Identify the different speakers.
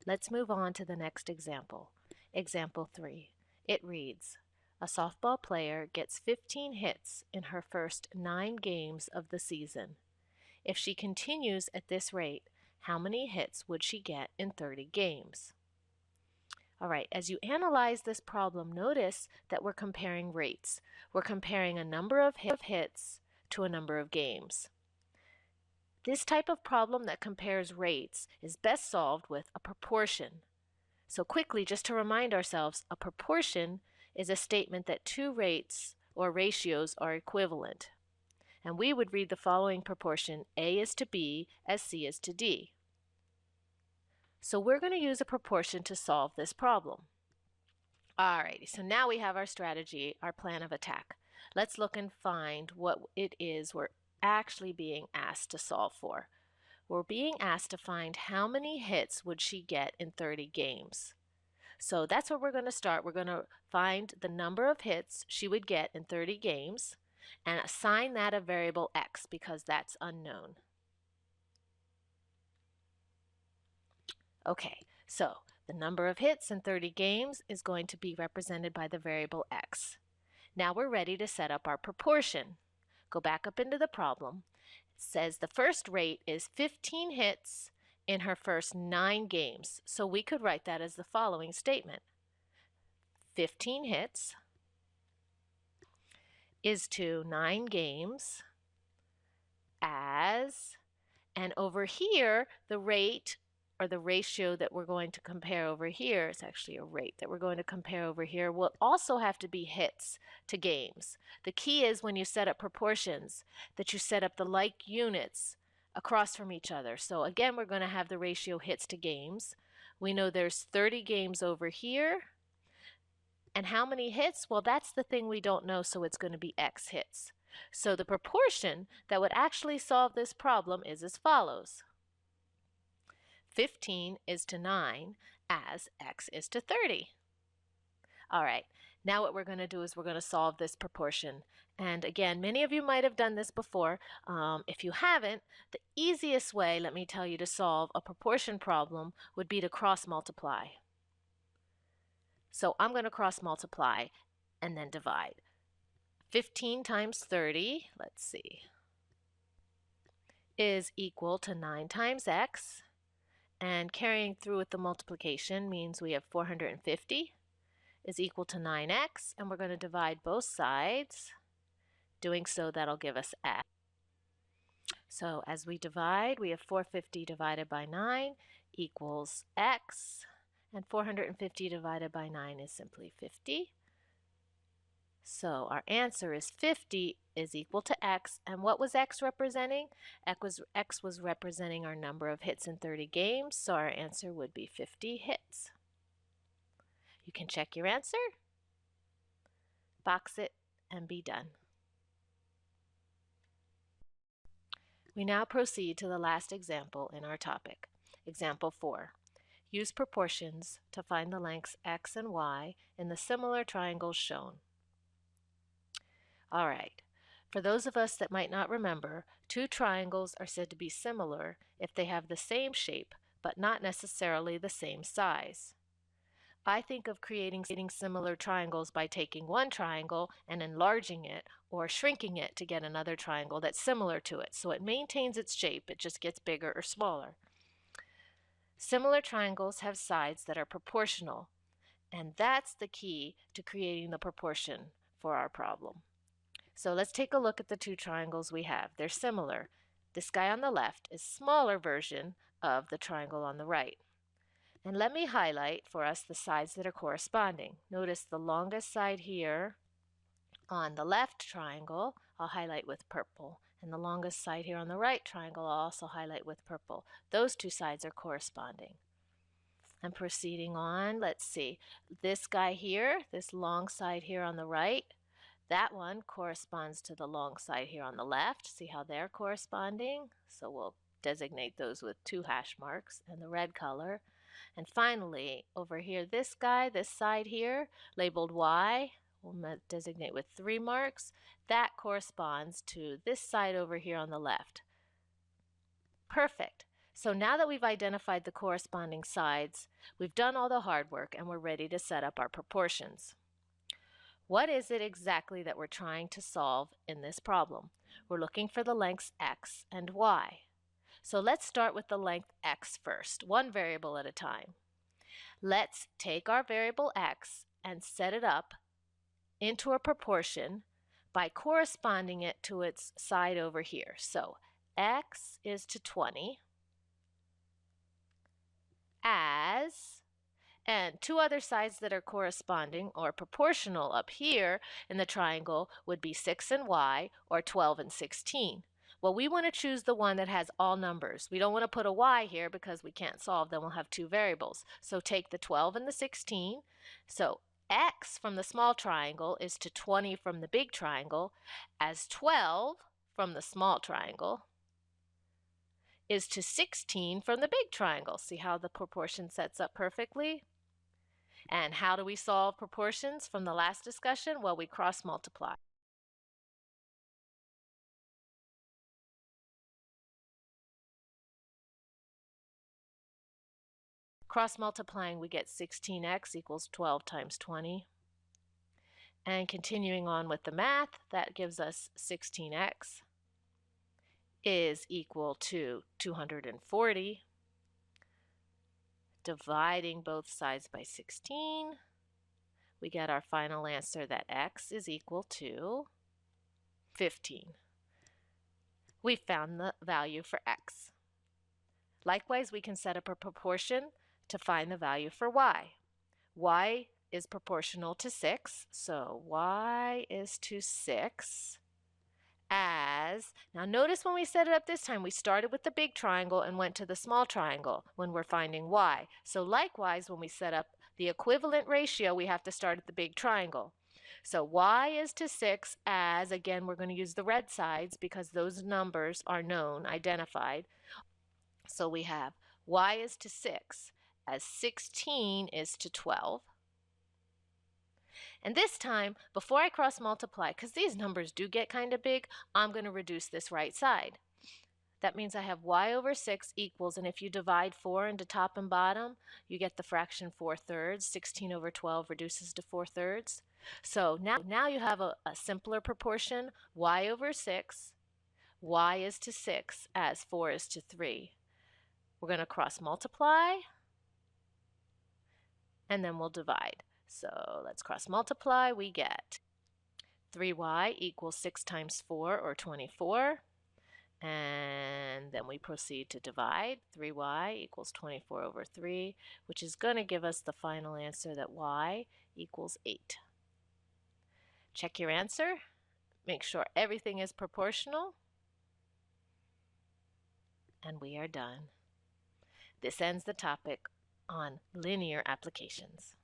Speaker 1: Let's move on to the next example. Example 3. It reads, a softball player gets 15 hits in her first 9 games of the season. If she continues at this rate, how many hits would she get in 30 games? All right, as you analyze this problem, notice that we're comparing rates. We're comparing a number of hits to a number of games. This type of problem that compares rates is best solved with a proportion. So quickly, just to remind ourselves, a proportion is a statement that two rates or ratios are equivalent. And we would read the following proportion: A is to B as C is to D. So we're going to use a proportion to solve this problem. Alrighty, so now we have our strategy, our plan of attack. Let's look and find what it is we're actually being asked to solve for. We're being asked to find how many hits would she get in 30 games. So that's where we're going to start. We're going to find the number of hits she would get in 30 games and assign that a variable x because that's unknown. Okay, so the number of hits in 30 games is going to be represented by the variable x. Now we're ready to set up our proportion. Go back up into the problem. It says the first rate is 15 hits in her first 9 games. So we could write that as the following statement. 15 hits is to 9 games as, and over here, the rate or the ratio that we're going to compare over here, it's actually a rate that we're going to compare over here, will also have to be hits to games. The key is when you set up proportions that you set up the like units across from each other. So again, we're going to have the ratio hits to games. We know there's 30 games over here. And how many hits? Well, that's the thing we don't know, so it's going to be x hits. So the proportion that would actually solve this problem is as follows. 15 is to 9 as x is to 30. All right, now what we're going to do is we're going to solve this proportion. And again, many of you might have done this before. If you haven't, the easiest way, let me tell you, to solve a proportion problem would be to cross multiply. So I'm going to cross multiply and then divide. 15 times 30, let's see, is equal to 9 times x. And carrying through with the multiplication means we have 450 is equal to 9x, and we're going to divide both sides. Doing so, that'll give us x. So as we divide, we have 450 divided by 9 equals x, and 450 divided by 9 is simply 50. So our answer is 50 is equal to x, and what was x representing? X was representing our number of hits in 30 games, so our answer would be 50 hits. You can check your answer, box it, and be done. We now proceed to the last example in our topic. Example 4. Use proportions to find the lengths x and y in the similar triangles shown. All right, for those of us that might not remember, two triangles are said to be similar if they have the same shape, but not necessarily the same size. I think of creating similar triangles by taking one triangle and enlarging it or shrinking it to get another triangle that's similar to it. So it maintains its shape, it just gets bigger or smaller. Similar triangles have sides that are proportional, and that's the key to creating the proportion for our problem. So let's take a look at the two triangles we have. They're similar. This guy on the left is a smaller version of the triangle on the right. And let me highlight for us the sides that are corresponding. Notice the longest side here on the left triangle, I'll highlight with purple. And the longest side here on the right triangle, I'll also highlight with purple. Those two sides are corresponding. And proceeding on, let's see. This guy here, this long side here on the right, that one corresponds to the long side here on the left. See how they're corresponding? So we'll designate those with 2 hash marks and the red color. And finally, over here, this guy, this side here, labeled Y, we'll designate with 3 marks. That corresponds to this side over here on the left. Perfect. So now that we've identified the corresponding sides, we've done all the hard work and we're ready to set up our proportions. What is it exactly that we're trying to solve in this problem? We're looking for the lengths x and y. So let's start with the length x first, one variable at a time. Let's take our variable x and set it up into a proportion by corresponding it to its side over here. So x is to 20 as, and two other sides that are corresponding or proportional up here in the triangle would be 6 and y, or 12 and 16. Well, we want to choose the one that has all numbers. We don't want to put a y here because we can't solve, then we'll have two variables. So take the 12 and the 16. So x from the small triangle is to 20 from the big triangle, as 12 from the small triangle is to 16 from the big triangle. See how the proportion sets up perfectly? And how do we solve proportions from the last discussion? Well, we cross multiply. Cross multiplying, we get 16x equals 12 times 20. And continuing on with the math, that gives us 16x is equal to 240. Dividing both sides by 16, we get our final answer that x is equal to 15. We found the value for x. Likewise, we can set up a proportion to find the value for y. Y is proportional to 6, so y is to 6 as, now notice when we set it up this time, we started with the big triangle and went to the small triangle when we're finding y. So likewise, when we set up the equivalent ratio, we have to start at the big triangle. So y is to 6 as, again, we're going to use the red sides because those numbers are known, identified. So we have y is to 6 as 16 is to 12. And this time, before I cross multiply, because these numbers do get kind of big, I'm going to reduce this right side. That means I have y over 6 equals, and if you divide 4 into top and bottom, you get the fraction 4/3. 16 over 12 reduces to 4/3. So now you have a simpler proportion, y over 6. Y is to 6 as 4 is to 3. We're going to cross multiply, and then we'll divide. So let's cross multiply. We get 3y equals 6 times 4, or 24. And then we proceed to divide. 3y equals 24 over 3, which is going to give us the final answer that y equals 8. Check your answer. Make sure everything is proportional. And we are done. This ends the topic on linear applications.